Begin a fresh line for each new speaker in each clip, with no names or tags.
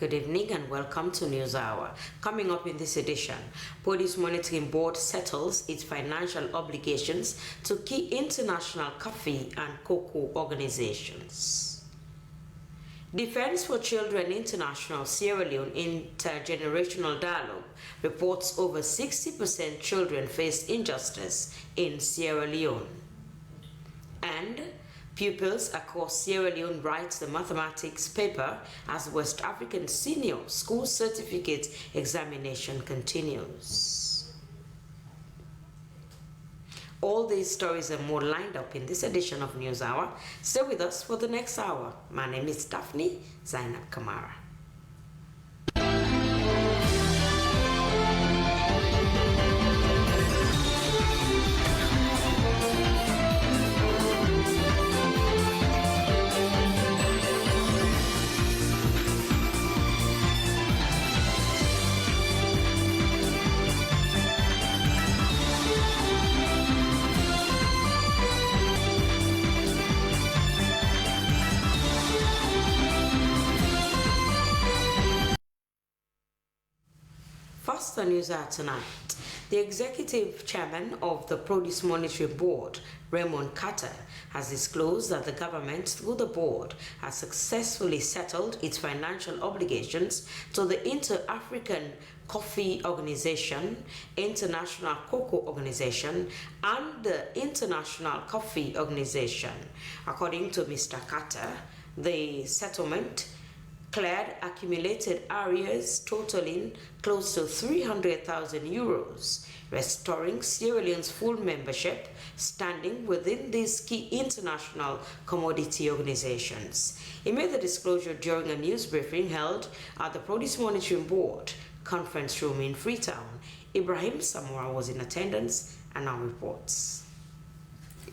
Good evening and welcome to News Hour. Coming up in this edition, Police Monitoring Board settles its financial obligations to key international coffee and cocoa organizations. Defense for Children International Sierra Leone Intergenerational Dialogue reports over 60% children face injustice in Sierra Leone. And pupils across Sierra Leone write the mathematics paper as West African Senior School Certificate examination continues. All these stories and more lined up in this edition of News Hour. Stay with us for the next hour. My name is Daphne Zainab Kamara. First on News Hour tonight, the executive chairman of the Produce Monitoring Board, Raymond Carter, has disclosed that the government, through the board, has successfully settled its financial obligations to the Inter-African Coffee Organization, International Cocoa Organization, and the International Coffee Organization. According to Mr. Carter, the settlement cleared accumulated arrears totaling close to 300,000 euros, restoring Sierra Leone's full membership standing within these key international commodity organizations. He made the disclosure during a news briefing held at the Produce Monitoring Board conference room in Freetown. Ibrahim Samora was in attendance and now reports.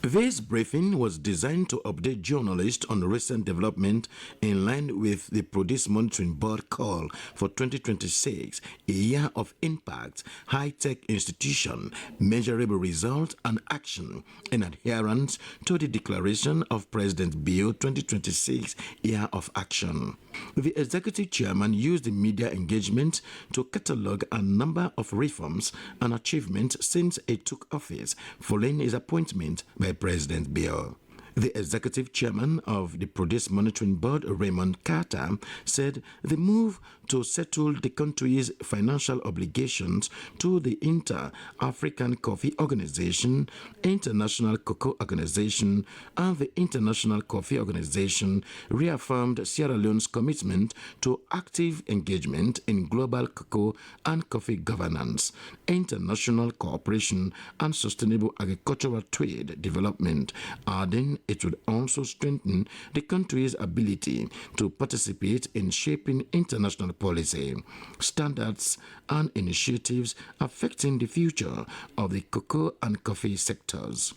This briefing was designed to update journalists on recent development in line with the Produce Monitoring Board call for 2026, a year of impact, high-tech institution, measurable result and action in adherence to the declaration of President Bio 2026 Year of Action. The executive chairman used the media engagement to catalogue a number of reforms and achievements since he took office following his appointment by President Bio. The executive chairman of the Produce Monitoring Board, Raymond Carter, said the move to settle the country's financial obligations to the Inter-African Coffee Organization, International Cocoa Organization, and the International Coffee Organization reaffirmed Sierra Leone's commitment to active engagement in global cocoa and coffee governance, international cooperation, and sustainable agricultural trade development, adding it would also strengthen the country's ability to participate in shaping international policy, standards, and initiatives affecting the future of the cocoa and coffee sectors.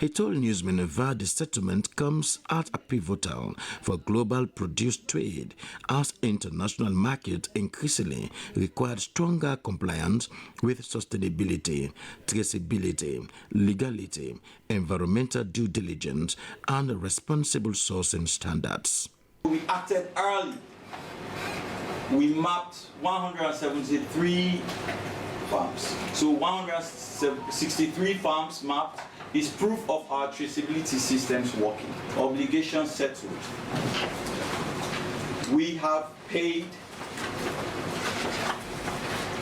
He told newsmen that the settlement comes at a pivotal for global produce trade as international markets increasingly require stronger compliance with sustainability, traceability, legality, environmental due diligence, and responsible sourcing standards.
We acted early. We mapped 173 farms. So 163 farms mapped is proof of our traceability systems working. Obligations settled. We have paid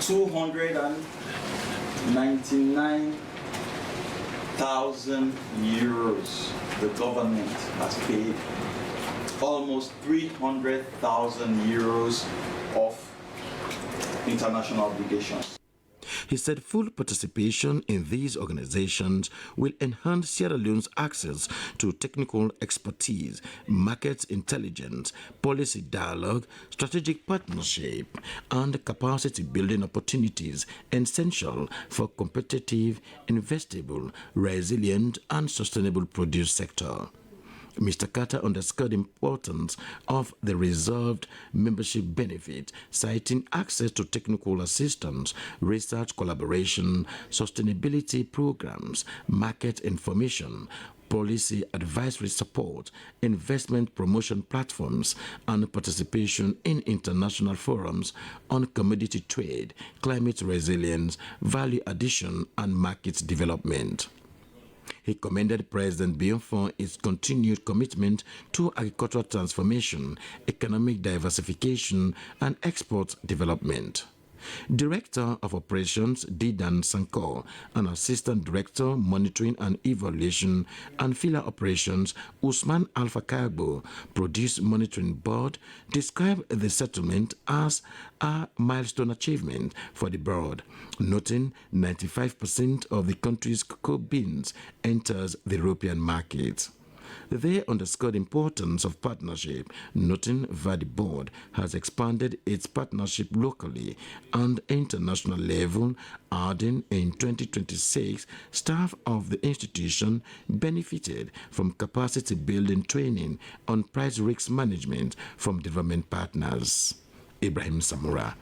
299,000 euros. The government has paid almost 300,000 euros of international obligations.
He said full participation in these organizations will enhance Sierra Leone's access to technical expertise, market intelligence, policy dialogue, strategic partnership, and capacity building opportunities essential for competitive, investable, resilient, and sustainable produce sector. Mr. Carter underscored the importance of the reserved membership benefit, citing access to technical assistance, research collaboration, sustainability programs, market information, policy advisory support, investment promotion platforms, and participation in international forums on commodity trade, climate resilience, value addition, and market development. He commended President Biya for his continued commitment to agricultural transformation, economic diversification, and export development. Director of Operations Didan Sankor and Assistant Director Monitoring and Evaluation and Filler Operations Usman Alpha Kagbo, Produce Monitoring Board, described the settlement as a milestone achievement for the board, noting 95% of the country's cocoa beans enters the European market. They underscored the importance of partnership, noting that the board has expanded its partnership locally and international level, adding in 2026, staff of the institution benefited from capacity building training on price risk management from development partners. Ibrahim Samura.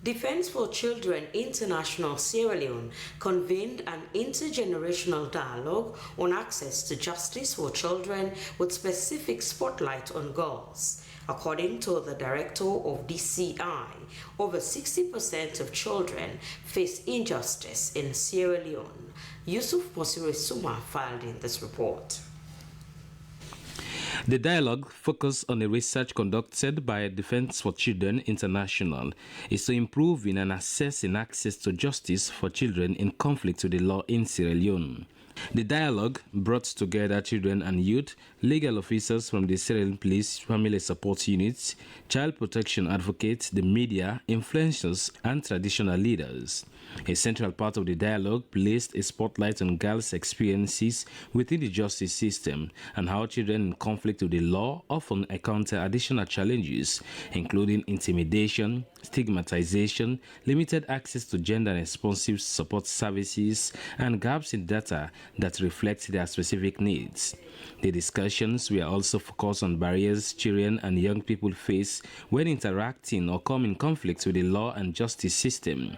Defense for Children International Sierra Leone convened an intergenerational dialogue on access to justice for children with specific spotlight on girls. According to the director of DCI, over 60% of children face injustice in Sierra Leone. Yusuf Posire Suma filed in this report.
The dialogue, focused on a research conducted by Defense for Children International, is to improve in and assessing access to justice for children in conflict with the law in Sierra Leone. The dialogue brought together children and youth, legal officers from the Sierra Leone Police Family Support Units, child protection advocates, the media, influencers, and traditional leaders. A central part of the dialogue placed a spotlight on girls' experiences within the justice system and how children in conflict with the law often encounter additional challenges, including intimidation, stigmatization, limited access to gender-responsive support services, and gaps in data that reflect their specific needs. The discussions were also focused on barriers children and young people face when interacting or come in conflict with the law and justice system.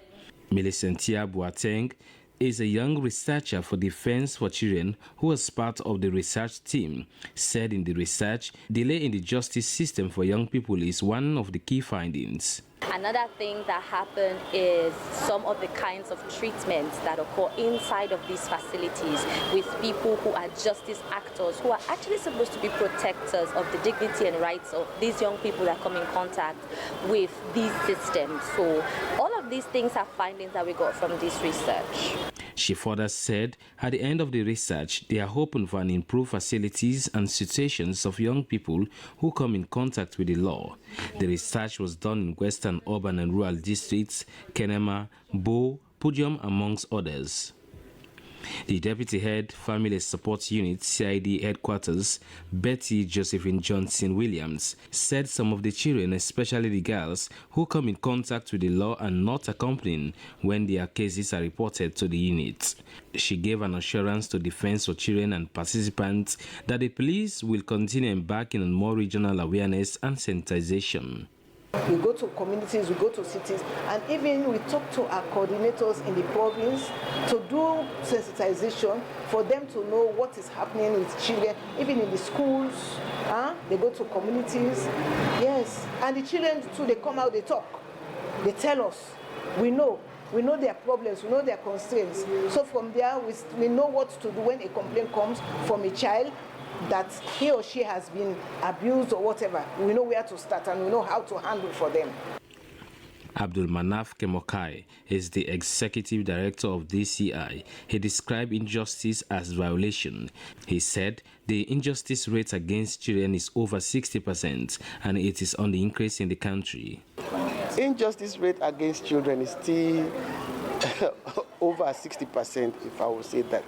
Milicentia Boateng is a young researcher for Defense for Children who was part of the research team, said in the research, delay in the justice system for young people is one of the key findings.
Another thing that happened is some of the kinds of treatments that occur inside of these facilities with people who are justice actors, who are actually supposed to be protectors of the dignity and rights of these young people that come in contact with these systems. So all of these things are findings that we got from this research.
She further said, at the end of the research, they are hoping for an improved facilities and situations of young people who come in contact with the law. The research was done in western urban and rural districts, Kenema, Bo, Podium, amongst others. The Deputy Head Family Support Unit CID Headquarters, Betty Josephine Johnson Williams, said some of the children, especially the girls, who come in contact with the law are not accompanied when their cases are reported to the unit. She gave an assurance to Defense for Children and participants that the police will continue embarking on more regional awareness and sensitization.
We go to communities, we go to cities, and even we talk to our coordinators in the province to do sensitization for them to know what is happening with children, even in the schools. They go to communities, yes. And the children too, they come out, they talk, they tell us. We know their problems, we know their constraints. So from there, we know what to do when a complaint comes from a child that he or she has been abused or whatever. We know where to start and we know how to handle for them.
Abdul Manaf Kemokai is the executive director of DCI. He described injustice as violation. He said the injustice rate against children is over 60% and it is on the increase in the country.
Injustice rate against children is still over 60%, if I would say that,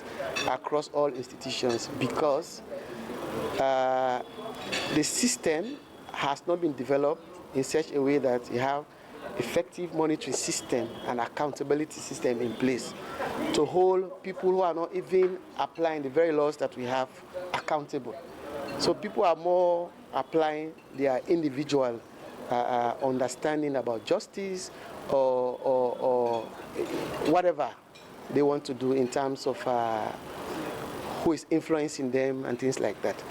across all institutions, because the system has not been developed in such a way that you have effective monitoring system and accountability system in place to hold people who are not even applying the very laws that we have accountable. So people are more applying their individual understanding about justice or whatever they want to do in terms of who is influencing them and things like that.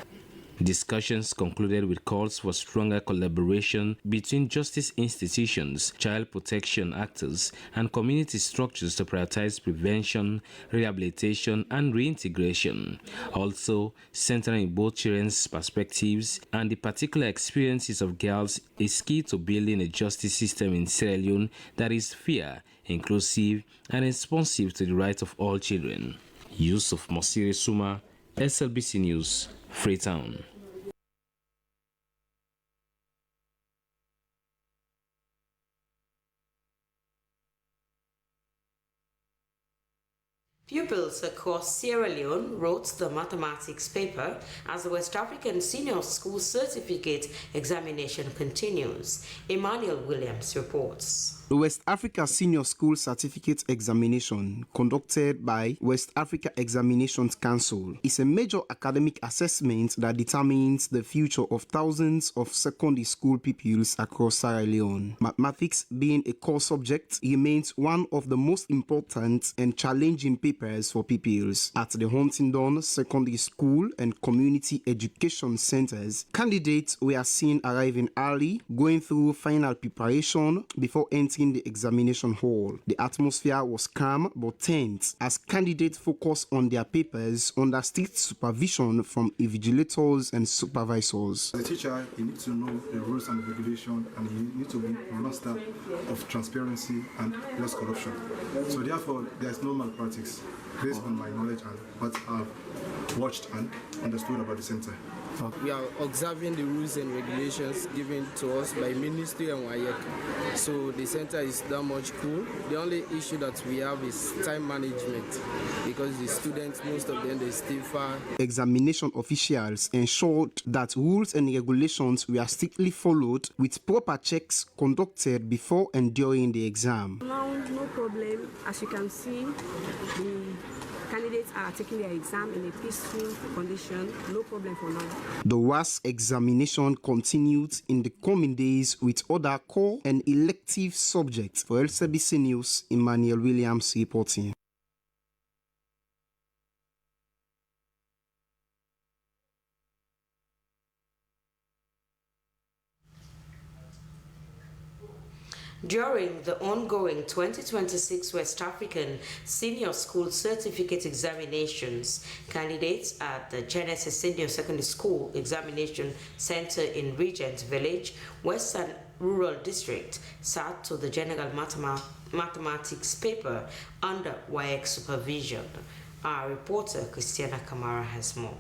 Discussions concluded with calls for stronger collaboration between justice institutions, child protection actors, and community structures to prioritize prevention, rehabilitation, and reintegration. Also, centering both children's perspectives and the particular experiences of girls is key to building a justice system in Sierra Leone that is fair, inclusive, and responsive to the rights of all children. Yusuf Mosiri Suma, SLBC News, Freetown.
Pupils across Sierra Leone wrote the mathematics paper as the West African Senior School Certificate examination continues. Emmanuel Williams reports.
The West Africa Senior School Certificate Examination, conducted by West Africa Examinations Council, is a major academic assessment that determines the future of thousands of secondary school pupils across Sierra Leone. Mathematics, being a core subject, remains one of the most important and challenging papers for pupils. At the Huntingdon Secondary School and Community Education Centers, candidates were seen arriving early, going through final preparation before entering the examination hall. The atmosphere was calm but tense as candidates focused on their papers under strict supervision from invigilators and supervisors.
As a teacher, you need to know the rules and regulations, and you need to be a master of transparency and less corruption. So therefore, there is no malpractice based on my knowledge and what I've watched and understood about the center.
We are observing the rules and regulations given to us by Ministry and WAEC. So the center is that much cool. The only issue that we have is time management because the students, most of them, they stay far.
Examination officials ensured that rules and regulations were strictly followed with proper checks conducted before and during the exam.
Now, no problem. As you can see, the candidates are taking their exam in a peaceful condition, no problem for now.
The WAS examination continued in the coming days with other core and elective subjects. For LCBC News, Emmanuel Williams reporting.
During the ongoing 2026 West African Senior School Certificate Examinations, candidates at the Genesis Senior Secondary School Examination Center in Regent Village, Western Rural District, sat to the General Mathematics paper under WAEC supervision. Our reporter, Christiana Kamara, has more.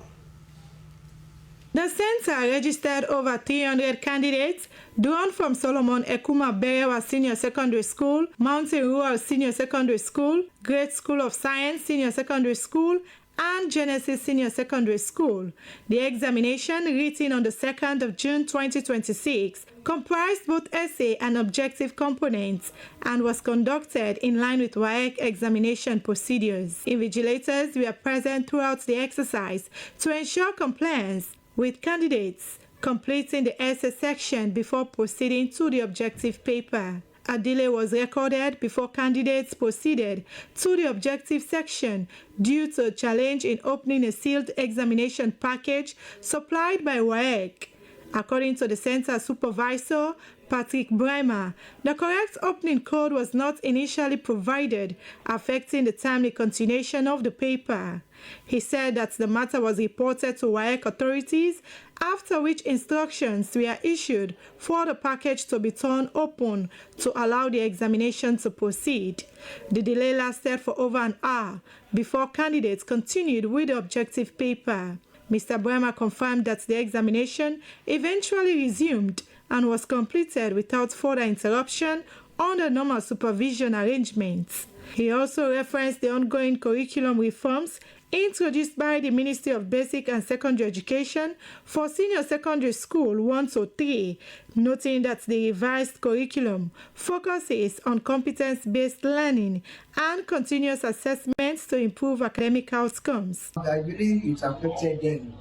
The center registered over 300 candidates drawn from Solomon Ekuma Berewa Senior Secondary School, Mountain Rural Senior Secondary School, Great School of Science Senior Secondary School, and Genesis Senior Secondary School. The examination, written on the 2nd of June 2026, comprised both essay and objective components and was conducted in line with WAEC examination procedures. Invigilators were present throughout the exercise to ensure compliance with candidates completing the essay section before proceeding to the objective paper. A delay was recorded before candidates proceeded to the objective section due to a challenge in opening a sealed examination package supplied by WAEC. According to the center supervisor, Patrick Bremer, the correct opening code was not initially provided, affecting the timely continuation of the paper. He said that the matter was reported to WAEC authorities, after which instructions were issued for the package to be torn open to allow the examination to proceed. The delay lasted for over an hour before candidates continued with the objective paper. Mr. Bremer confirmed that the examination eventually resumed and was completed without further interruption under normal supervision arrangements. He also referenced the ongoing curriculum reforms introduced by the Ministry of Basic and Secondary Education for Senior Secondary School 1 to 3, noting that the revised curriculum focuses on competence-based learning and continuous assessments to improve academic outcomes.
I believe it affected them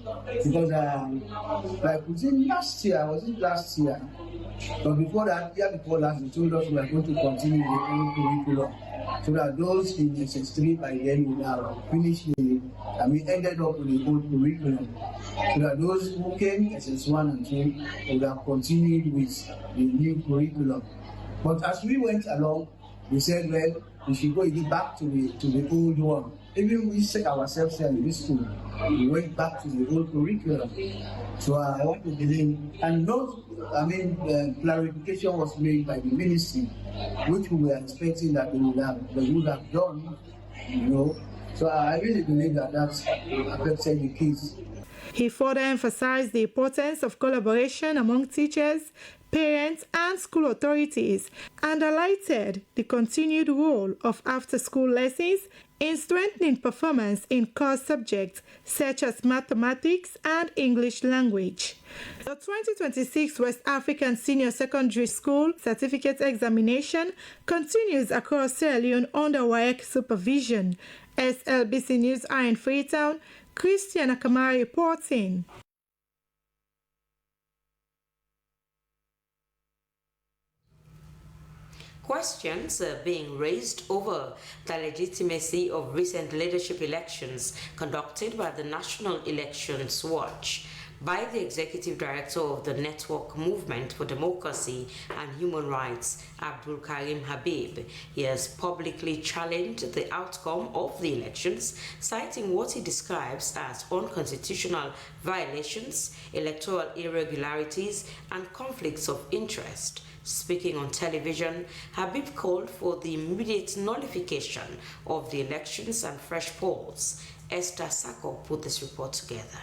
because like within last year, but before that, year before last, they told us we are going to continue the old curriculum. so that those in SS3 by then will have finished ended up with the old curriculum. So that those who came SS1 and 2 would have continued with the new curriculum. But as we went along, we said, well, we should go back to the old one. Even we set ourselves here in this school, we went back to the old curriculum. So I want to believe, and clarification was made by the ministry, which we were expecting that they would have done, So I really believe that that's affected the kids.
He further emphasized the importance of collaboration among teachers, parents, and school authorities, and highlighted the continued role of after-school lessons in strengthening performance in core subjects such as mathematics and English language. The 2026 West African Senior Secondary School Certificate Examination continues across Sierra Leone under WAEC supervision. SLBC News are in Freetown. Christiana Kamara reporting.
Questions are being raised over the legitimacy of recent leadership elections conducted by the National Elections Watch. By the Executive Director of the Network Movement for Democracy and Human Rights, Abdul Karim Habib. He has publicly challenged the outcome of the elections, citing what he describes as unconstitutional violations, electoral irregularities, and conflicts of interest. Speaking on television, Habib called for the immediate nullification of the elections and fresh polls. Esther Sako put this report together.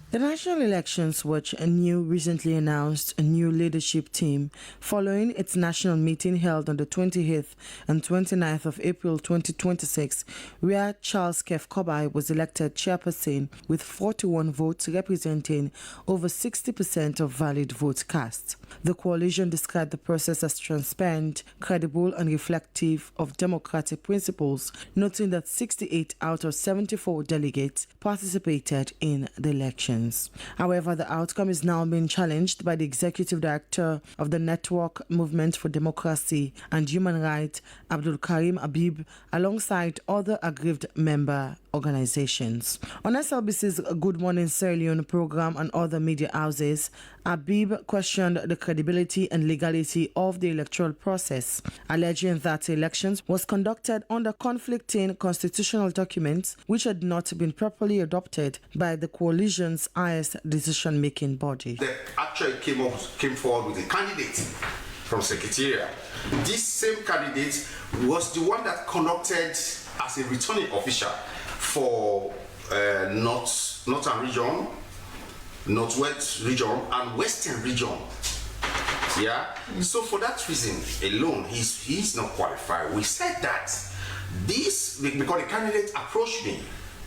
The National Elections Watch recently announced a new leadership team following its national meeting held on the 28th and 29th of April 2026, where Charles Kef Kobai was elected chairperson with 41 votes representing over 60% of valid votes cast. The coalition described the process as transparent, credible, and reflective of democratic principles, noting that 68 out of 74 delegates participated in the election. However, the outcome is now being challenged by the Executive Director of the Network Movement for Democracy and Human Rights, Abdul Karim Habib, alongside other aggrieved member organizations. On SLBC's Good Morning Sierra Leone program and other media houses, Habib questioned the credibility and legality of the electoral process, alleging that the elections was conducted under conflicting constitutional documents which had not been properly adopted by the coalition's highest decision-making body.
They actually came forward with a candidate from Secretariat. This same candidate was the one that conducted as a returning official for Northern Region, Northwest Region, and Western Region. Yeah. So for that reason alone, he's not qualified. We said that this because the candidate approached me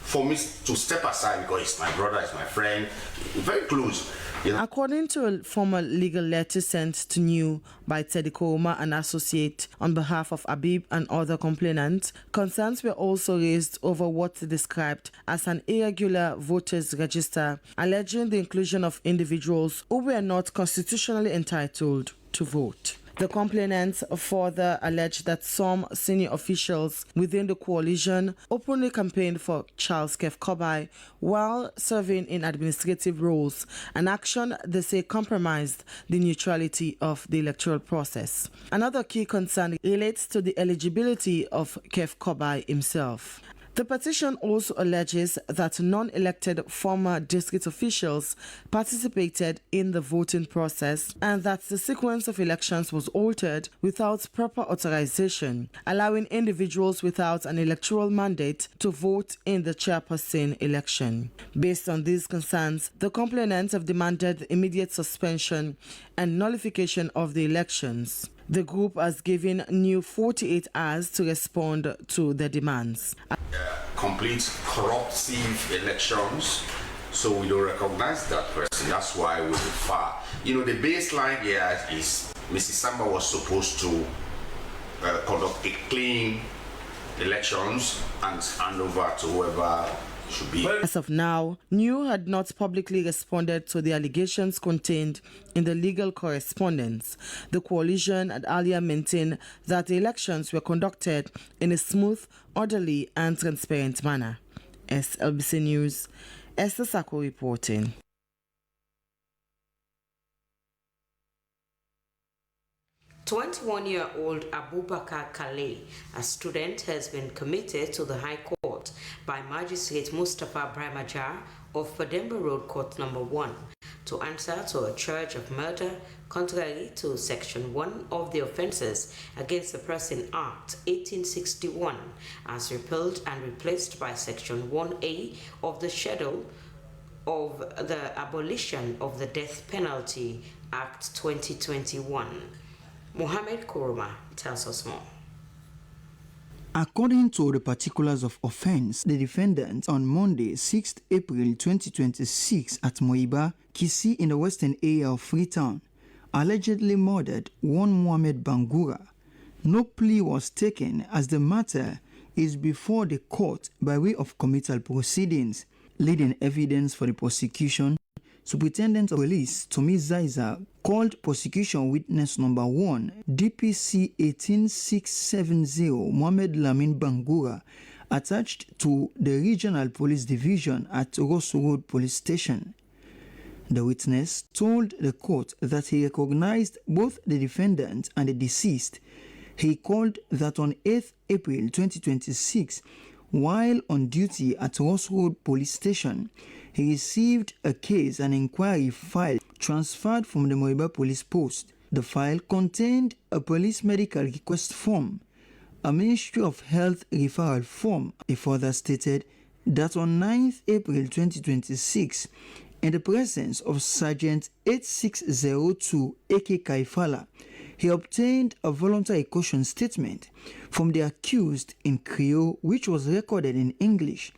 for me to step aside because he's my brother, he's my friend, very close.
According to a formal legal letter sent to New by Teddy Kouma, an associate, on behalf of Habib and other complainants, concerns were also raised over what they described as an irregular voters register, alleging the inclusion of individuals who were not constitutionally entitled to vote. The complainants further alleged that some senior officials within the coalition openly campaigned for Charles Kef Kobai while serving in administrative roles, an action they say compromised the neutrality of the electoral process. Another key concern relates to the eligibility of Kef Kobai himself. The petition also alleges that non-elected former district officials participated in the voting process and that the sequence of elections was altered without proper authorization, allowing individuals without an electoral mandate to vote in the chairperson election. Based on these concerns, the complainants have demanded the immediate suspension and nullification of the elections. The group has given New 48 hours to respond to the demands.
Complete corruptive elections, so we don't recognize that person. That's why we refer. The baseline here is Mrs. Samba was supposed to conduct a clean elections and hand over to whoever should be.
As of now, New had not publicly responded to the allegations contained in the legal correspondence. The coalition had earlier maintained that the elections were conducted in a smooth, orderly and transparent manner. SLBC News, Esther Sako reporting.
21-year-old Abubakar Kale, a student, has been committed to the High Court by Magistrate Mustapha Brahmajar of Fademba Road Court Number 1 to answer to a charge of murder contrary to Section 1 of the Offences Against the Person Act 1861 as repealed and replaced by Section 1A of the Schedule of the Abolition of the Death Penalty Act 2021. Mohammed Kuruma tells us more.
According to the particulars of offense, the defendant on Monday, 6th April 2026 at Moiba, Kisi in the western area of Freetown, allegedly murdered one Mohamed Bangura. No plea was taken as the matter is before the court by way of committal proceedings. Leading evidence for the prosecution, Superintendent of Police Tomi Zaiza called prosecution witness number 1, DPC 18670 Mohamed Lamin Bangura, attached to the Regional Police Division at Ross Road Police Station. The witness told the court that he recognized both the defendant and the deceased. He called that on 8th April 2026, while on duty at Ross Road Police Station, he received a case and inquiry file transferred from the Moiba Police Post. The file contained a police medical request form, a Ministry of Health referral form. He further stated that on 9th April 2026, in the presence of Sergeant 8602 A.K. Kaifala, he obtained a voluntary caution statement from the accused in Creole, which was recorded in English.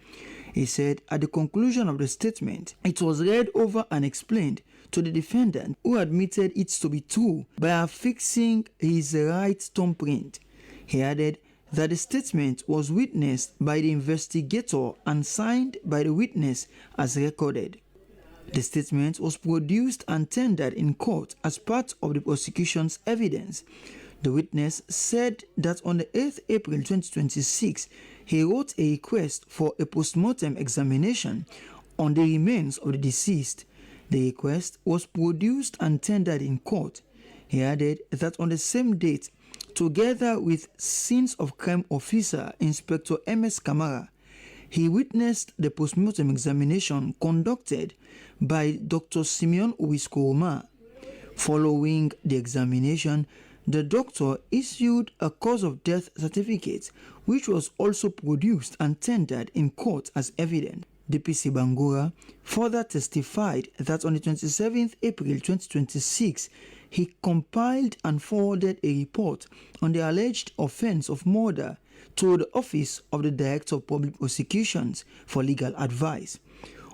He said at the conclusion of the statement, it was read over and explained to the defendant, who admitted it to be true by affixing his right thumbprint. He added that the statement was witnessed by the investigator and signed by the witness as recorded. The statement was produced and tendered in court as part of the prosecution's evidence. The witness said that on the 8th April 2026, he wrote a request for a post-mortem examination on the remains of the deceased. The request was produced and tendered in court. He added that on the same date, together with Scenes of Crime Officer Inspector M.S. Kamara, he witnessed the post-mortem examination conducted by Dr. Simeon Uwisko-Oma. Following the examination, the doctor issued a cause of death certificate, which was also produced and tendered in court as evidence. DPC Bangura further testified that on the 27th April 2026, he compiled and forwarded a report on the alleged offense of murder to the Office of the Director of Public Prosecutions for legal advice.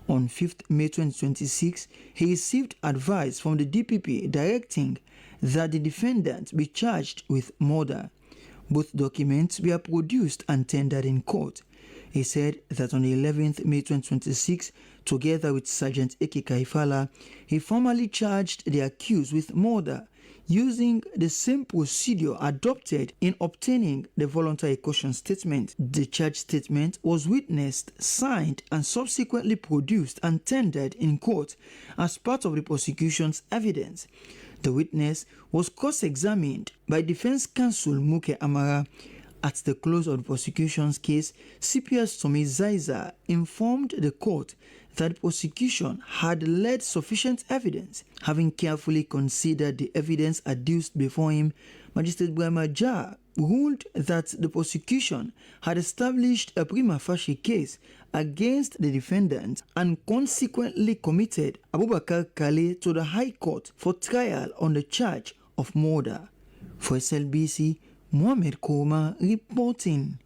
On 5th May 2026, he received advice from the DPP directing that the defendant be charged with murder. Both documents were produced and tendered in court. He said that on the 11th May 2026, together with Sergeant Eke Kaifala, he formally charged the accused with murder using the same procedure adopted in obtaining the voluntary caution statement. The charge statement was witnessed, signed, and subsequently produced and tendered in court as part of the prosecution's evidence. The witness was cross-examined by defense counsel Muke Amara. At the close of the prosecution's case, CPS Tomi Zaiza informed the court that the prosecution had led sufficient evidence. Having carefully considered the evidence adduced before him, Magistrate Brahmajar ruled that the prosecution had established a prima facie case against the defendant and consequently committed Abubakar Kale to the High Court for trial on the charge of murder. For SLBC, Mohammed Kouma reporting.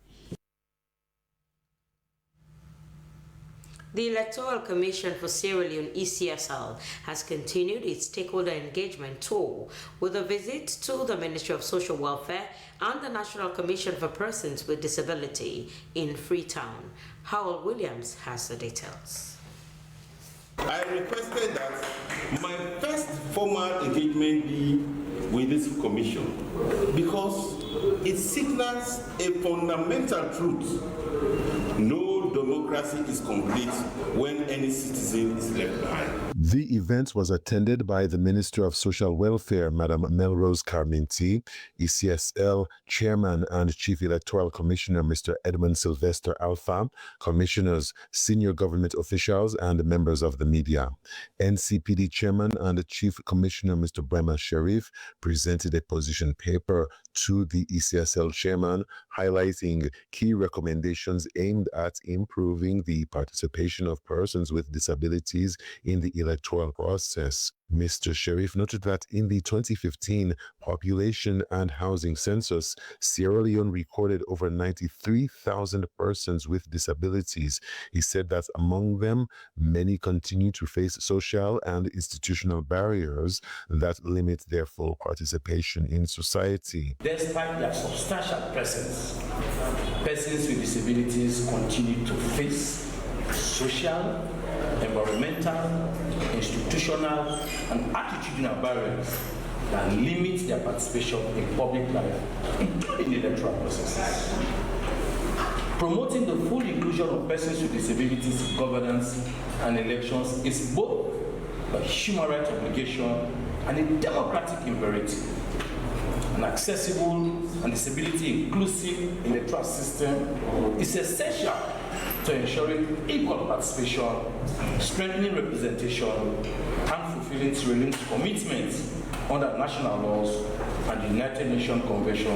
The Electoral Commission for Sierra Leone, ECSL, has continued its stakeholder engagement tour with a visit to the Ministry of Social Welfare and the National Commission for Persons with Disability in Freetown. Howell Williams has the details.
I requested that my first formal engagement be with this commission because it signals a fundamental truth. No democracy is complete when any citizen is left behind.
The event was attended by the Minister of Social Welfare, Madam Melrose Carminti, ECSL Chairman and Chief Electoral Commissioner, Mr. Edmund Sylvester Alpha, commissioners, senior government officials, and members of the media. NCPD Chairman and Chief Commissioner, Mr. Brema Sharif, presented a position paper to the ECSL Chairman, highlighting key recommendations aimed at improving the participation of persons with disabilities in the electoral process. Mr. Sharif noted that in the 2015 population and housing census, Sierra Leone recorded over 93,000 persons with disabilities. He said that among them, many continue to face social and institutional barriers that limit their full participation in society.
Despite their substantial presence, persons with disabilities continue to face social, environmental, institutional, and attitudinal barriers that limit their participation in public life, including electoral processes. Promoting the full inclusion of persons with disabilities in governance and elections is both a human rights obligation and a democratic imperative. An accessible and disability inclusive electoral system is essential to ensuring equal participation, strengthening representation, and fulfilling Sierra Leone's commitments under national laws and the United Nations Convention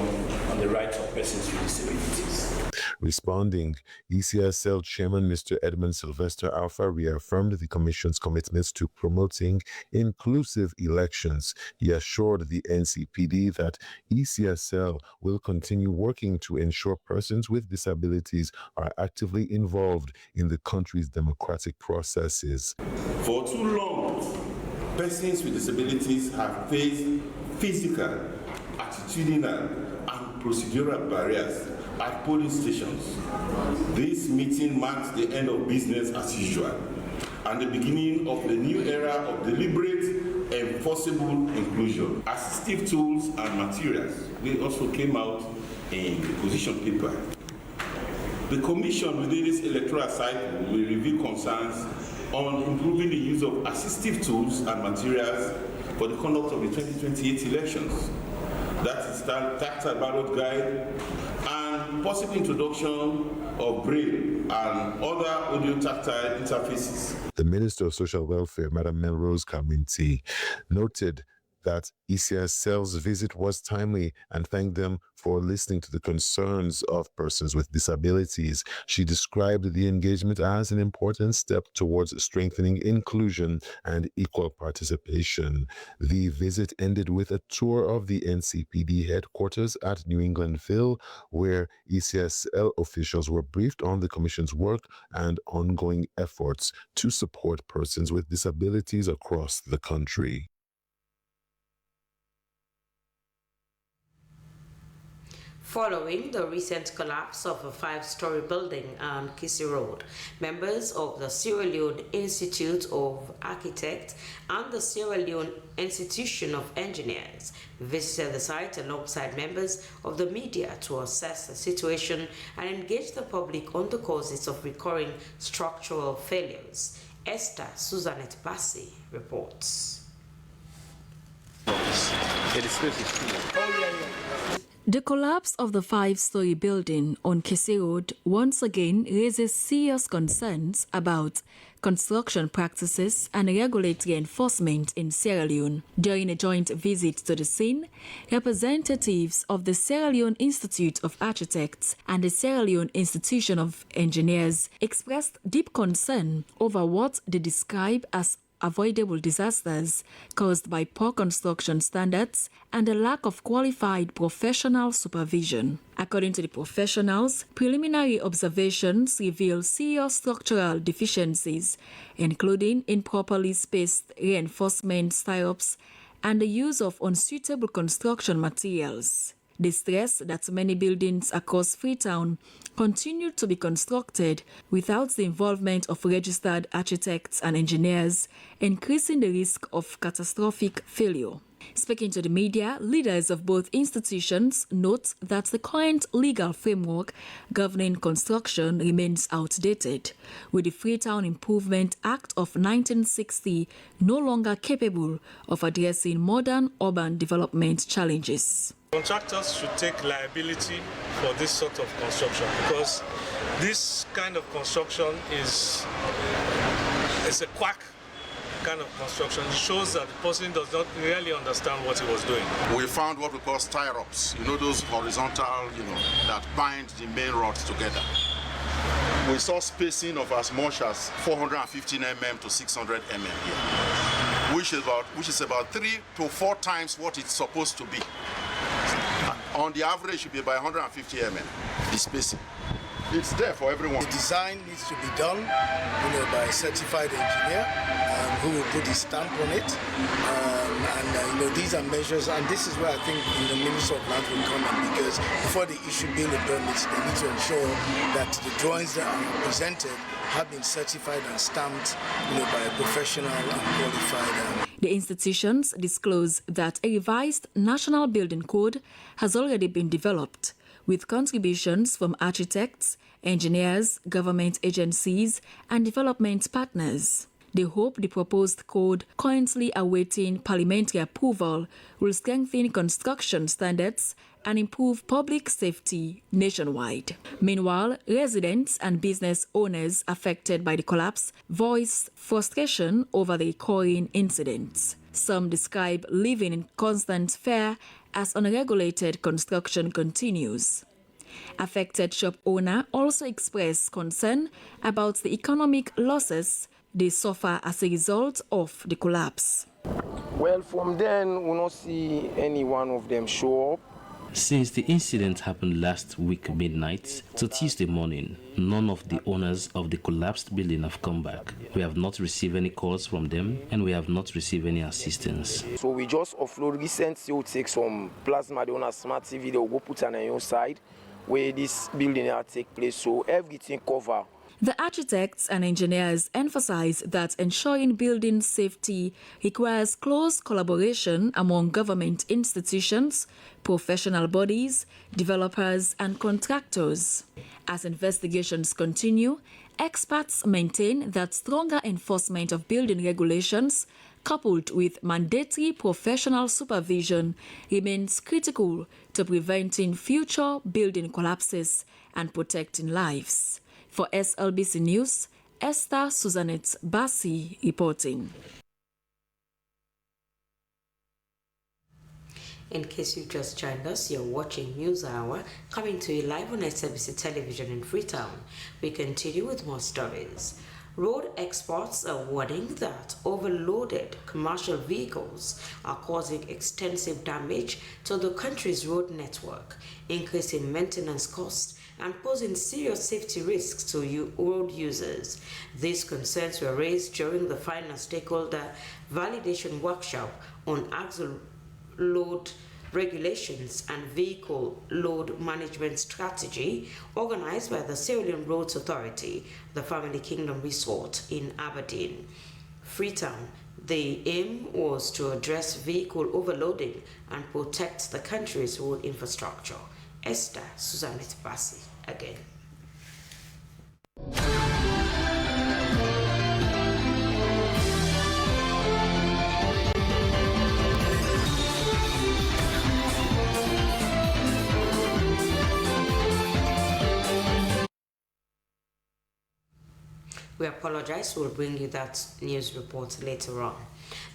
on the Rights of Persons with Disabilities.
Responding, ECSL Chairman Mr. Edmund Sylvester Alpha reaffirmed the Commission's commitments to promoting inclusive elections. He assured the NCPD that ECSL will continue working to ensure persons with disabilities are actively involved in the country's democratic processes.
For too long, persons with disabilities have faced physical, attitudinal, and procedural barriers at polling stations. This meeting marks the end of business as usual and the beginning of the new era of deliberate, enforceable inclusion. Assistive tools and materials, they also came out in the position paper. The Commission within this electoral cycle will review concerns on improving the use of assistive tools and materials for the conduct of the 2028 elections. That is tactile ballot guide and possible introduction of Braille and other audio tactile interfaces.
The Minister of Social Welfare, Madam Melrose Carminti, noted that ECSL's visit was timely and thanked them for listening to the concerns of persons with disabilities. She described the engagement as an important step towards strengthening inclusion and equal participation. The visit ended with a tour of the NCPD headquarters at New Englandville, where ECSL officials were briefed on the Commission's work and ongoing efforts to support persons with disabilities across the country.
Following the recent collapse of a 5-story building on Kissy Road, members of the Sierra Leone Institute of Architects and the Sierra Leone Institution of Engineers visited the site alongside members of the media to assess the situation and engage the public on the causes of recurring structural failures. Esther Susanette Bassi reports.
The collapse of the 5-story building on Kissy Road once again raises serious concerns about construction practices and regulatory enforcement in Sierra Leone. During a joint visit to the scene, representatives of the Sierra Leone Institute of Architects and the Sierra Leone Institution of Engineers expressed deep concern over what they describe as avoidable disasters caused by poor construction standards and a lack of qualified professional supervision. According to the professionals, preliminary observations reveal serious structural deficiencies, including improperly spaced reinforcement stirrups and the use of unsuitable construction materials. They stress that many buildings across Freetown continue to be constructed without the involvement of registered architects and engineers, increasing the risk of catastrophic failure. Speaking to the media, leaders of both institutions note that the current legal framework governing construction remains outdated, with the Freetown Improvement Act of 1960 no longer capable of addressing modern urban development challenges.
Contractors should take liability for this sort of construction because this kind of construction is a quack kind of construction. It shows that the person does not really understand what he was doing.
We found what we call stirrups, those horizontal, that bind the main rods together. We saw spacing of as much as 415 mm to 600 mm here, which is about 3 to 4 times what it's supposed to be. On the average, it should be by 150 mm, the spacing. It's there for everyone.
The design needs to be done, by a certified engineer who will put his stamp on it. These are measures, and this is where I think the Minister of Land will come in, because before they issue building permits, they need to ensure that the drawings that are presented have been certified and stamped, by a professional and qualified.
The institutions disclose that a revised National Building Code has already been developed, with contributions from architects, engineers, government agencies, and development partners. They hope the proposed code, currently awaiting parliamentary approval, will strengthen construction standards and improve public safety nationwide. Meanwhile, residents and business owners affected by the collapse voiced frustration over the recurring incidents. Some describe living in constant fear as unregulated construction continues. Affected shop owner also expressed concern about the economic losses they suffer as a result of the collapse.
Well, from then, we don't see any one of them show up.
Since the incident happened last week midnight to Tuesday morning, none of the owners of the collapsed building have come back. We have not received any calls from them, and we have not received any assistance.
So we just offload recent, we'll take some plasma, they on a smart TV, they'll go put on your side where this building will take place, so everything cover.
The architects and engineers emphasize that ensuring building safety requires close collaboration among government institutions, professional bodies, developers, and contractors. As investigations continue, experts maintain that stronger enforcement of building regulations, coupled with mandatory professional supervision, remains critical to preventing future building collapses and protecting lives. For SLBC News, Esther Suzanette Bassi reporting.
In case you've just joined us, you're watching Newshour, coming to you live on SLBC Television in Freetown. We continue with more stories. Road experts are warning that overloaded commercial vehicles are causing extensive damage to the country's road network, increasing maintenance costs and posing serious safety risks to road users. These concerns were raised during the final stakeholder validation workshop on axle load regulations and vehicle load management strategy organized by the Sierra Leone Roads Authority, the Family Kingdom Resort in Aberdeen. Freetown. The aim was to address vehicle overloading and protect the country's road infrastructure. Esther Suzanette Bassi again. We apologize. We'll bring you that news report later on.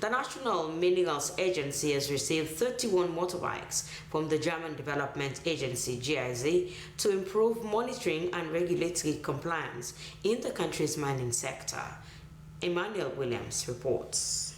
The National Minerals Agency has received 31 motorbikes from the German Development Agency, GIZ, to improve monitoring and regulatory compliance in the country's mining sector. Emmanuel Williams reports.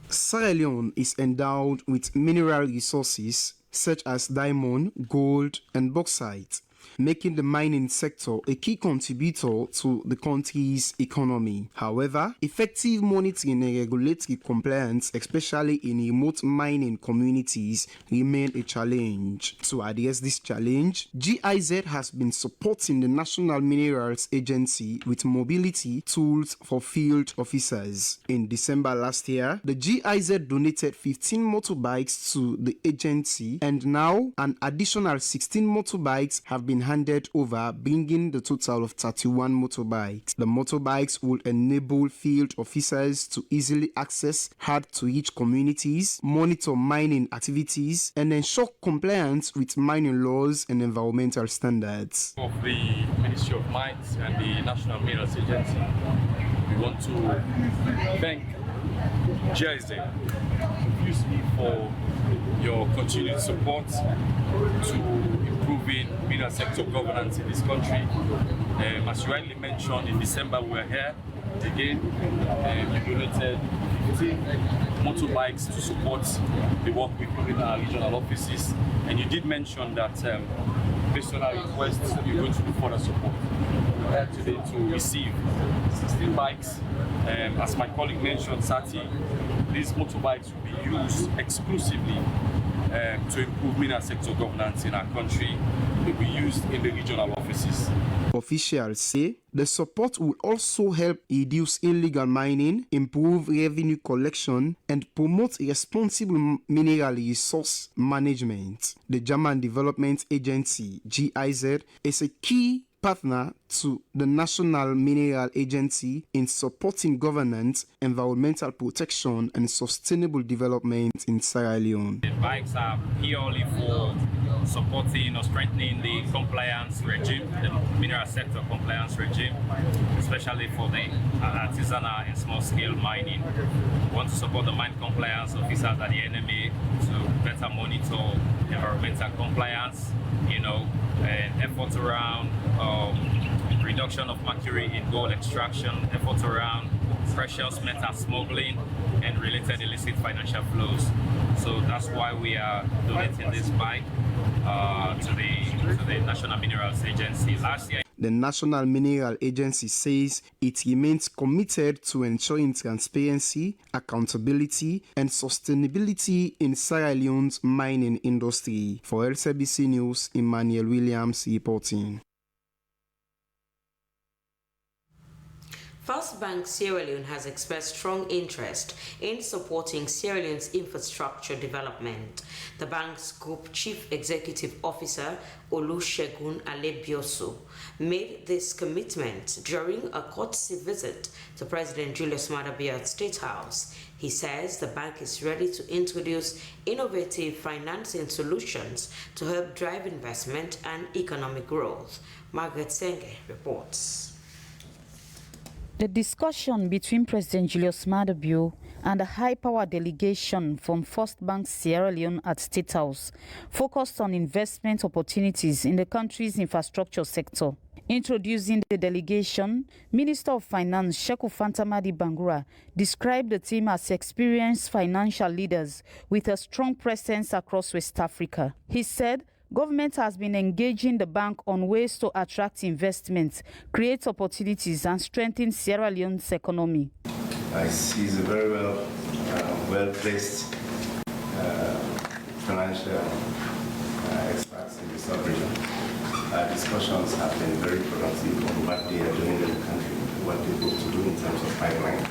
Sierra Leone is endowed with mineral resources such as diamond, gold, and bauxite, making the mining sector a key contributor to the country's economy. However, effective monitoring and regulatory compliance, especially in remote mining communities, remain a challenge. To address this challenge, GIZ has been supporting the National Minerals Agency with mobility tools for field officers. In December last year, the GIZ donated 15 motorbikes to the agency, and now an additional 16 motorbikes have been handed over, bringing the total of 31 motorbikes. The motorbikes will enable field officers to easily access hard-to-reach communities, monitor mining activities, and ensure compliance with mining laws and environmental standards.
Of the Ministry of Mines and the National Minerals Agency, we want to thank GIZ for your continued support to improving mineral sector governance in this country. As you rightly mentioned, in December we were here again. You donated 15 motorbikes to support the work we do in our regional offices, and you did mention that based on our requests, you're going to do further support. We're here today to receive 16 bikes. As my colleague mentioned, Sati, these motorbikes will be used exclusively to improve mineral sector governance in our country. They will be used in the regional offices.
Officials say the support will also help reduce illegal mining, improve revenue collection, and promote responsible mineral resource management. The German Development Agency, GIZ, is a key partner to the National Mineral Agency in supporting governance, environmental protection, and sustainable development in Sierra Leone.
The bikes are purely for supporting or strengthening the compliance regime, the mineral sector compliance regime, especially for the artisanal and small-scale mining. We want to support the mine compliance officers at the NMA to better monitor environmental compliance, and efforts around reduction of mercury in gold extraction, efforts around precious metal smuggling, and related illicit financial flows. So that's why we are donating this bike to the National Minerals Agency. Last year,
the National Mineral Agency says it remains committed to ensuring transparency, accountability, and sustainability in Sierra Leone's mining industry. For LCBC News, Emmanuel Williams reporting.
First Bank Sierra Leone has expressed strong interest in supporting Sierra Leone's infrastructure development. The bank's Group Chief Executive Officer, Olusegun Alebiosu, made this commitment during a courtesy visit to President Julius Maada Bio at State House. He says the bank is ready to introduce innovative financing solutions to help drive investment and economic growth. Margaret Senge reports.
The discussion between President Julius Maada Bio and a high-power delegation from First Bank Sierra Leone at State House focused on investment opportunities in the country's infrastructure sector. Introducing the delegation, Minister of Finance Sheku Fantamadi Bangura described the team as experienced financial leaders with a strong presence across West Africa. He said government has been engaging the bank on ways to attract investments, create opportunities, and strengthen Sierra Leone's economy.
I see he's a very well-placed financial experts in the sub-region. Discussions have been very productive on what they are doing in the country, what they hope to do in terms of pipeline.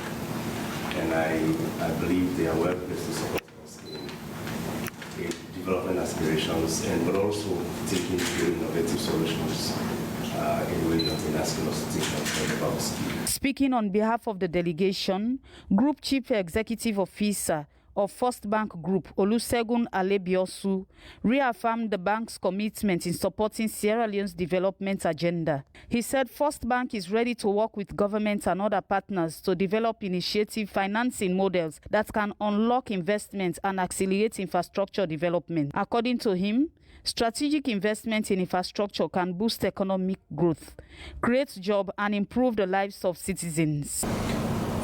And I believe they are well-placed to support us in development aspirations, but also taking to innovative solutions in ways that are asking us to think about speed.
Speaking on behalf of the delegation, Group Chief Executive Officer of First Bank Group, Olusegun Alebiosu, reaffirmed the bank's commitment in supporting Sierra Leone's development agenda. He said First Bank is ready to work with government and other partners to develop initiative financing models that can unlock investment and accelerate infrastructure development. According to him, Strategic investment in infrastructure can boost economic growth, create jobs, and improve the lives of citizens.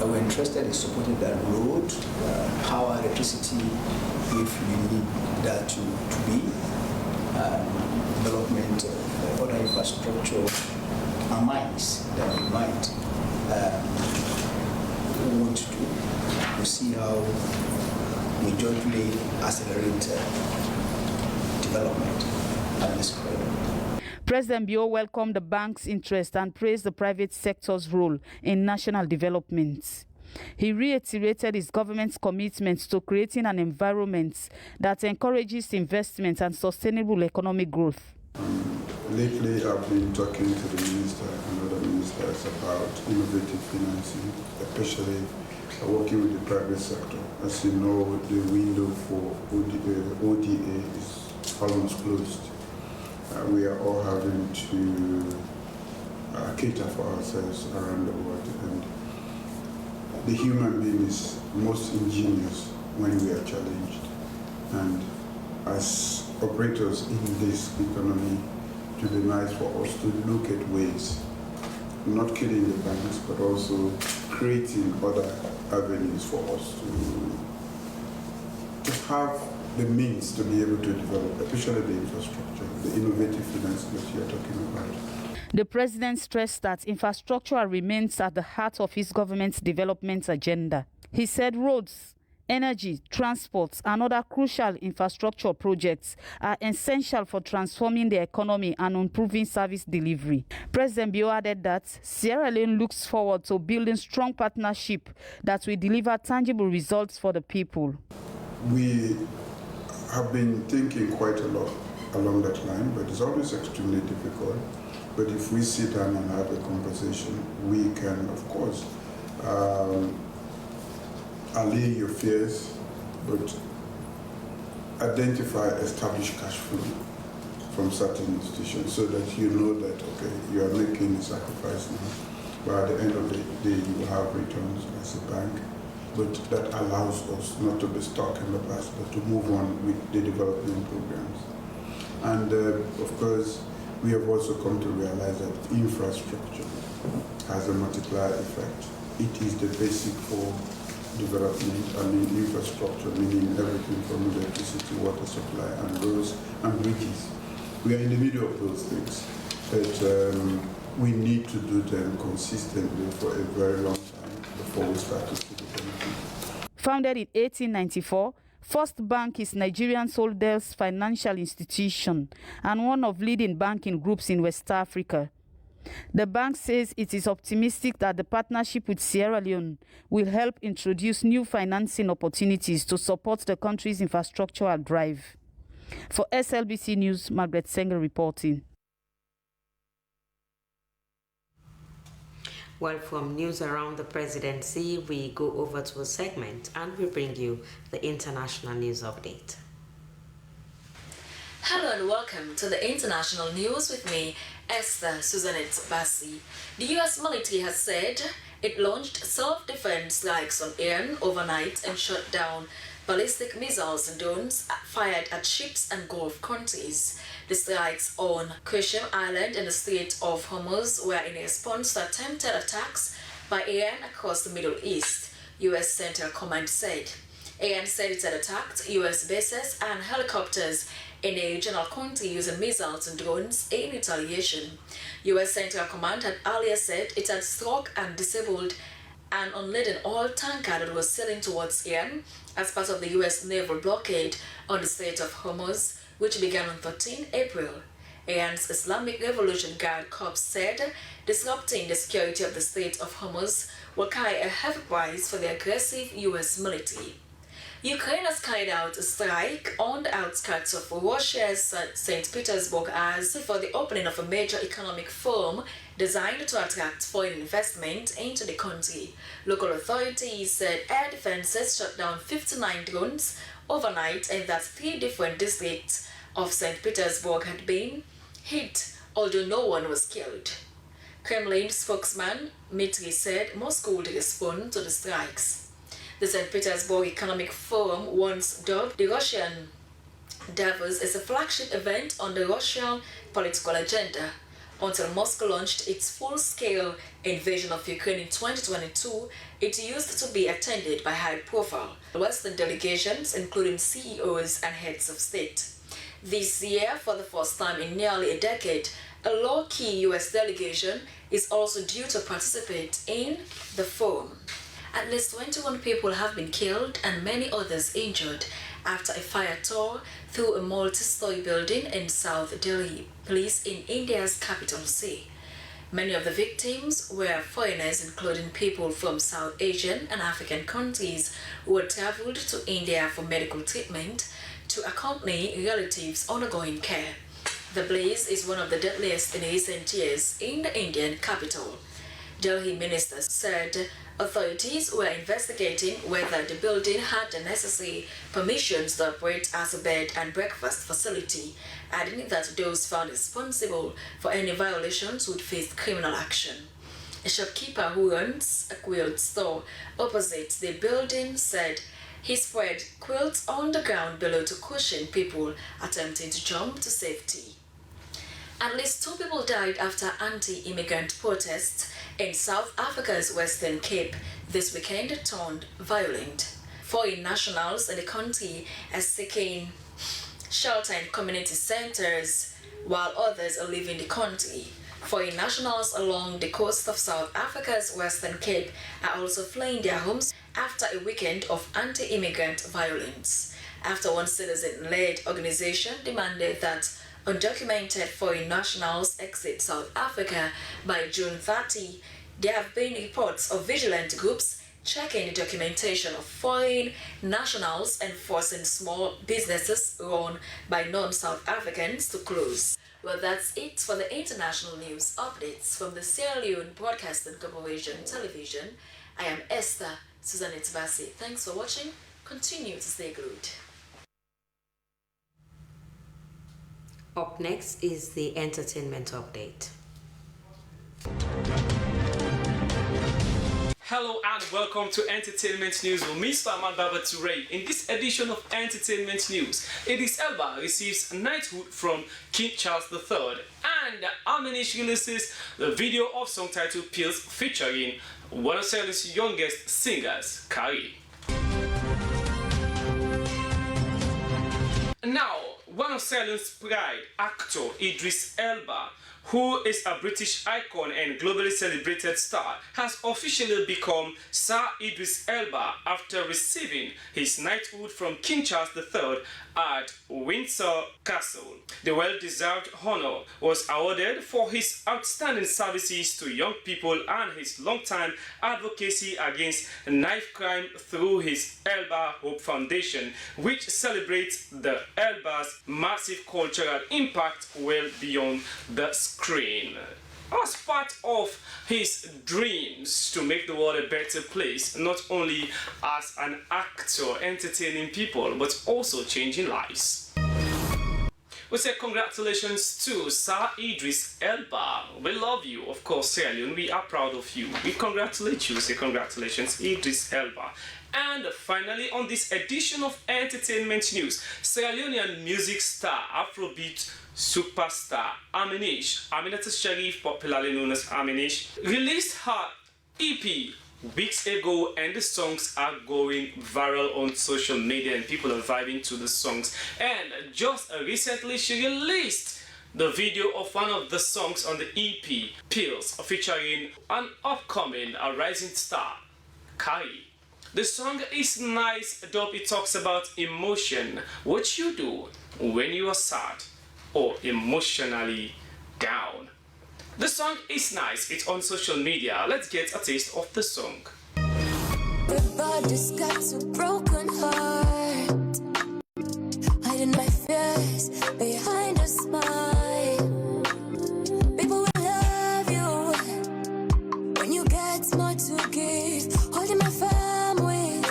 We're interested in supporting that road, power, electricity, if we need that to be, development of other infrastructure and mines that we might want to do. We'll see how we jointly accelerate development at this point.
President Bio welcomed the bank's interest and praised the private sector's role in national development. He reiterated his government's commitment to creating an environment that encourages investment and sustainable economic growth.
Lately, I've been talking to the minister and other ministers about innovative financing, especially working with the private sector. As you know, the window for ODA is almost closed. We are all having to cater for ourselves around the world, and the human being is most ingenious when we are challenged. And as operators in this economy, it would be nice for us to look at ways, not killing the banks, but also creating other avenues for us to have the means to be able to develop, especially the infrastructure, the innovative finance that you are talking about.
The president stressed that infrastructure remains at the heart of his government's development agenda. He said roads, energy, transport, and other crucial infrastructure projects are essential for transforming the economy and improving service delivery. President Bio added that Sierra Leone looks forward to building strong partnership that will deliver tangible results for the people.
We have been thinking quite a lot along that line, but it's always extremely difficult. But if we sit down and have a conversation, we can, of course, allay your fears, but identify established cash flow from certain institutions so that you know that, okay, you are making a sacrifice now, but at the end of the day, you will have returns as a bank. But that allows us not to be stuck in the past, but to move on with the development programs. And of course, we have also come to realize that infrastructure has a multiplier effect. It is the basic for development. I mean, infrastructure, meaning everything from electricity, water supply, and roads and bridges. We are in the middle of those things, but we need to do them consistently for a very long time before we start to see the benefit.
Founded in 1894, First Bank is Nigerian's oldest financial institution and one of leading banking groups in West Africa. The bank says it is optimistic that the partnership with Sierra Leone will help introduce new financing opportunities to support the country's infrastructural drive. For SLBC News, Margaret Senger reporting.
Well, from news around the presidency, we go over to a segment and we bring you the international news update.
Hello and welcome to the international news with me, Esther Suzanette Bassi. The U.S. military has said it launched self-defense strikes on Iran overnight and shot down ballistic missiles and drones fired at ships and Gulf countries. The strikes on Qasem Island in the Strait of Hormuz were in response to attempted attacks by Iran across the Middle East, U.S. Central Command said. Iran said it had attacked U.S. bases and helicopters in a regional country using missiles and drones in retaliation. U.S. Central Command had earlier said it had struck and disabled an unladen oil tanker that was sailing towards Iran as part of the U.S. naval blockade on the Strait of Hormuz, which began on 13 April. Iran's Islamic Revolution Guard Corps said disrupting the security of the Strait of Hormuz will carry a heavy price for the aggressive U.S. military. Ukraine has carried out a strike on the outskirts of Russia's St. Petersburg as for the opening of a major economic forum designed to attract foreign investment into the country. Local authorities said air defenses shot down 59 drones overnight and that 3 different districts of St. Petersburg had been hit, although no one was killed. Kremlin spokesman Dmitry said Moscow would respond to the strikes. The St. Petersburg Economic Forum, once dubbed the Russian Davos is a flagship event on the Russian political agenda. Until Moscow launched its full-scale invasion of Ukraine in 2022, it used to be attended by high-profile Western delegations, including CEOs and heads of state. This year, for the first time in nearly a decade, a low-key U.S. delegation is also due to participate in the forum. At least 21 people have been killed and many others injured after a fire tore through a multi-story building in South Delhi, police in India's capital city. Many of the victims were foreigners, including people from South Asian and African countries who had traveled to India for medical treatment to accompany relatives undergoing care. The blaze is one of the deadliest in recent years in the Indian capital. Delhi ministers said authorities were investigating whether the building had the necessary permissions to operate as a bed and breakfast facility, adding that those found responsible for any violations would face criminal action. A shopkeeper who runs a quilt store opposite the building said he spread quilts on the ground below to cushion people attempting to jump to safety. At least 2 people died after anti-immigrant protests in South Africa's Western Cape this weekend turned violent. Foreign nationals in the country are seeking shelter in community centers, while others are leaving the country. Foreign nationals along the coast of South Africa's Western Cape are also fleeing their homes after a weekend of anti-immigrant violence, after one citizen-led organization demanded that undocumented foreign nationals exit South Africa by June 30. There have been reports of vigilant groups checking the documentation of foreign nationals and forcing small businesses run by non-South Africans to close. Well, that's it for the international news updates from the Sierra Leone Broadcasting Corporation Television. I am Esther Susanette Bassi. Thanks for watching. Continue to stay glued.
Up next is the entertainment update.
Hello and welcome to Entertainment News with Mr. Ahmad Baba Toure. In this edition of Entertainment News, Idris Elba receives knighthood from King Charles III, and Aminish releases the video of song titled Pills featuring one of Sierra's youngest singers, Kari. Now, one of Sierra's pride, actor Idris Elba, who is a British icon and globally celebrated star, has officially become Sir Idris Elba after receiving his knighthood from King Charles III at Windsor Castle. The well-deserved honor was awarded for his outstanding services to young people and his long-time advocacy against knife crime through his Elba Hope Foundation, which celebrates the Elba's massive cultural impact well beyond the screen. As part of his dreams to make the world a better place, not only as an actor entertaining people, but also changing lives. We say congratulations to Sir Idris Elba. We love you, of course, Sierra Leone. We are proud of you. We congratulate you. Say congratulations, Idris Elba. And finally, on this edition of Entertainment News, Sierra Leonean music star, Afrobeat superstar Aminish, Aminata Sharif, popularly known as Aminish, released her EP weeks ago, and the songs are going viral on social media and people are vibing to the songs. And just recently she released the video of one of the songs on the EP, Pills, featuring an upcoming rising star, Kari. The song is nice, dope. It talks about emotion, what you do when you are sad or emotionally down. The song is nice. It's on social media. Let's get a taste of the song.
Everybody's got a broken heart, hiding my fears behind a smile. People will love you when you get more to give. Holding my fam with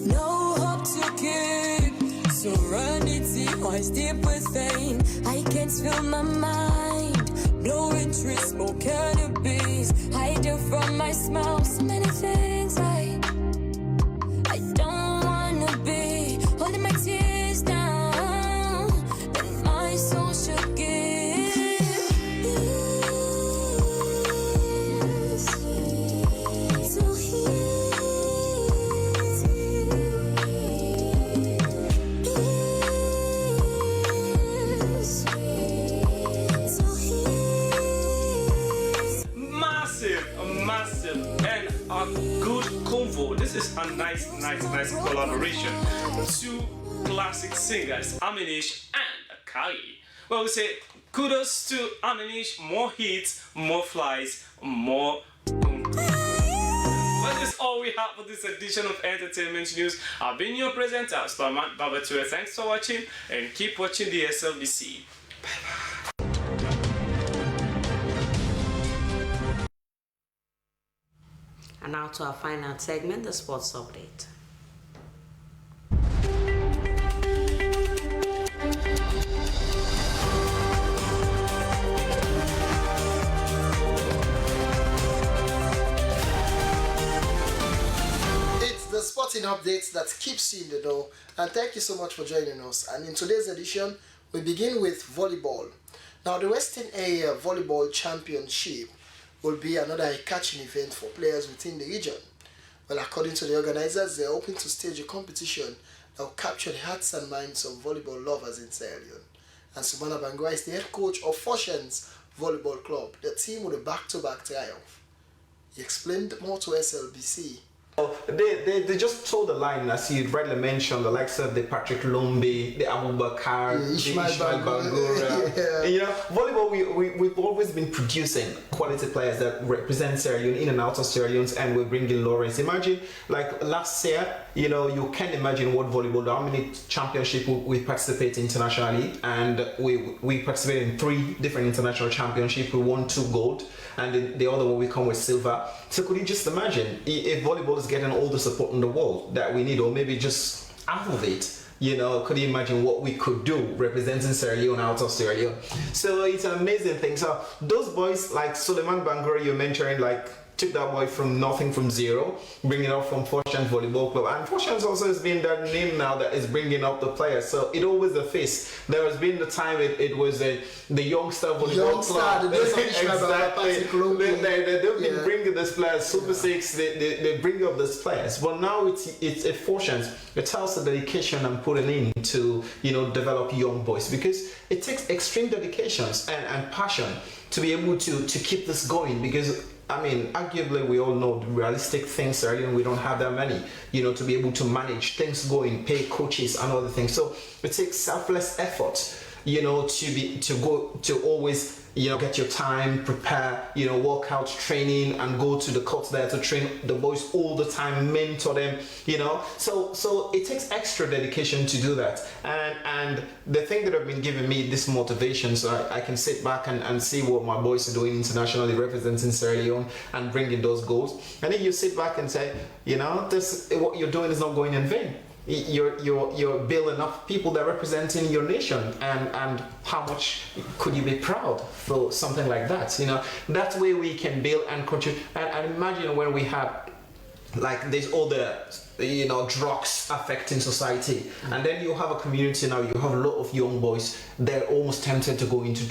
no hope to keep. Serenity was deep within. I can't feel my mind. No interest, spoke cannabis, hiding from my smile. So many things I don't wanna be, holding my tears down.
massive and a good convo. This is a nice collaboration. Two classic singers, Aminish and Kali. Well, we say kudos to Aminish, more hits, more flies, more. Well, that's all we have for this edition of Entertainment News. I've been your presenter, Sparman Babature. Thanks for watching and keep watching the SLBC. Bye-bye.
And now to our final segment, the sports update.
The sporting updates that keeps you in the know, and thank you so much for joining us. And in today's edition, we begin with volleyball. Now, the Western Area Volleyball Championship will be another eye-catching event for players within the region. Well, according to the organizers, they are hoping to stage a competition that will capture the hearts and minds of volleyball lovers in Sierra Leone. And Sumana Bangwa is the head coach of Foshan's Volleyball Club, the team with a back-to-back triumph. He explained more to SLBC.
They just told the line, as you rightly mentioned, the likes of the Patrick Lombe, the Abubakar, the Ishmael Bangura. Yeah. You know, volleyball, we've always been producing quality players that represent Sierra Leone in and out of Sierra Leone, and we're bringing Lawrence. Imagine, like last year, you know, you can't imagine what volleyball, how many championships we participate internationally, and we participate in 3 different international championships. We won 2 gold, and the other one we come with silver. So could you just imagine if volleyball is getting all the support in the world that we need, or maybe just half of it? You know, could you imagine what we could do representing Sierra Leone out of Sierra Leone? So it's an amazing thing. So those boys like Suleiman Bangura, you're mentoring, like took that boy from nothing, from zero, bringing up from Foshan Volleyball Club. And Foshan's also has been that name now that is bringing up the players. So it always the face. There has been the time it was the Youngster Volleyball Club. Exactly. They've been bringing these players, Super 6, they bring up these players. But now it's a Foshan's. It tells the dedication I'm putting in to, you know, develop young boys, because it takes extreme dedications and passion to be able to keep this going, because I mean, arguably, we all know the realistic things, and we don't have that many, you know, to be able to manage things going, pay coaches and other things. So it takes selfless effort, you know, to always, you know, get your time, prepare, you know, workout, training, and go to the courts there to train the boys all the time, mentor them, you know. So it takes extra dedication to do that. And the thing that have been giving me this motivation, so I can sit back and see what my boys are doing internationally, representing Sierra Leone and bringing those goals. And then you sit back and say, you know, this, what you're doing is not going in vain. You're building up people that are representing your nation, and how much could you be proud for something like that? You know, that way we can build and contribute. And imagine when we have like there's all the, you know, drugs affecting society, and then you have a community now, you have a lot of young boys, they're almost tempted to go into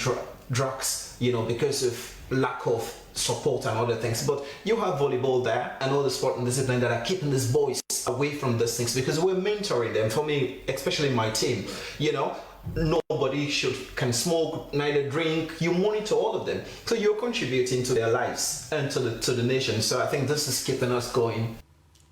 drugs, you know, because of lack of support and other things. But you have volleyball there and all the sport and discipline that are keeping these boys away from these things, because we're mentoring them. For me, especially my team, you know, nobody can smoke, neither drink. You monitor all of them, so you're contributing to their lives and to the nation. So I think this is keeping us going.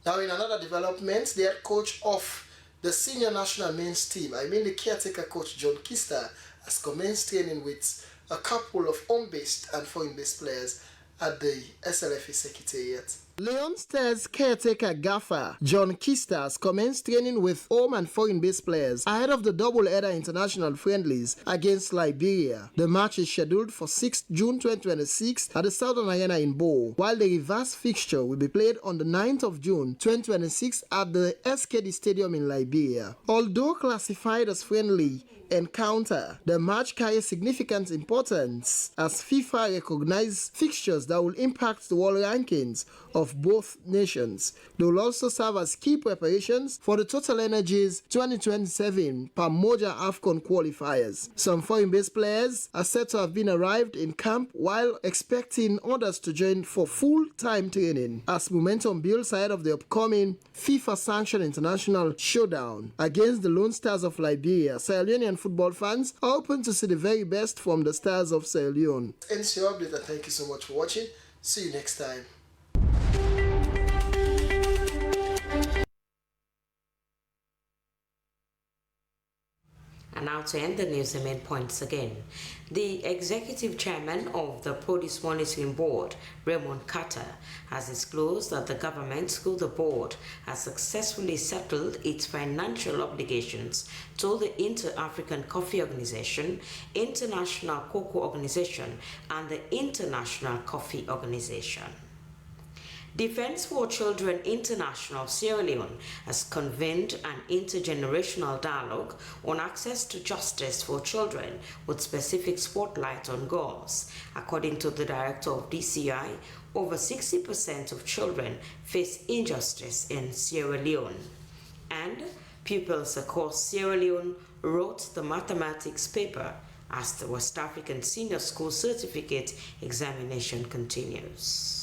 Now, in another development, the head coach of the senior national men's team, I mean the caretaker coach John Kister, has commenced training with a couple of home-based and foreign-based players at the SLFA Secretariat. Leon Stars caretaker gaffer John Kister has commenced training with home and foreign-based players ahead of the double-header international friendlies against Liberia. The match is scheduled for 6th June 2026 at the Southern Arena in Bo, while the reverse fixture will be played on the 9th of June 2026 at the SKD Stadium in Liberia. Although classified as friendly encounter, the match carries significant importance as FIFA recognizes fixtures that will impact the world rankings of both nations. They will also serve as key preparations for the Total Energies 2027 Pamoja AFCON qualifiers. Some foreign-based players are said to have been arrived in camp, while expecting others to join for full-time training as momentum builds ahead of the upcoming FIFA-sanctioned international showdown against the Lone Stars of Liberia. Sierra Leonean football fans are open to see the very best from the Stars of Sierra Leone. Ends your update, and thank you so much for watching. See you next time.
And now to end the news, the main points again. The executive chairman of the Produce Monitoring Board, Raymond Carter, has disclosed that the government, through the board, has successfully settled its financial obligations to the Inter-African Coffee Organization, International Cocoa Organization, and the International Coffee Organization. Defense for Children International Sierra Leone has convened an intergenerational dialogue on access to justice for children with specific spotlight on girls. According to the director of DCI, over 60% of children face injustice in Sierra Leone. And pupils across Sierra Leone wrote the mathematics paper as the West African Senior School Certificate examination continues.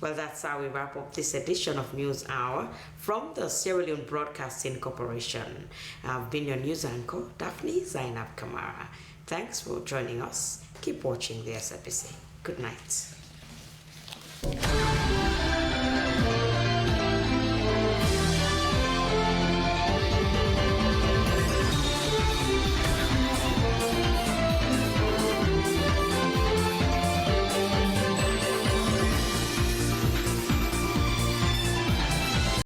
Well, that's how we wrap up this edition of News Hour from the Sierra Leone Broadcasting Corporation. I've been your news anchor, Daphne Zainab Kamara. Thanks for joining us. Keep watching the SABC. Good night.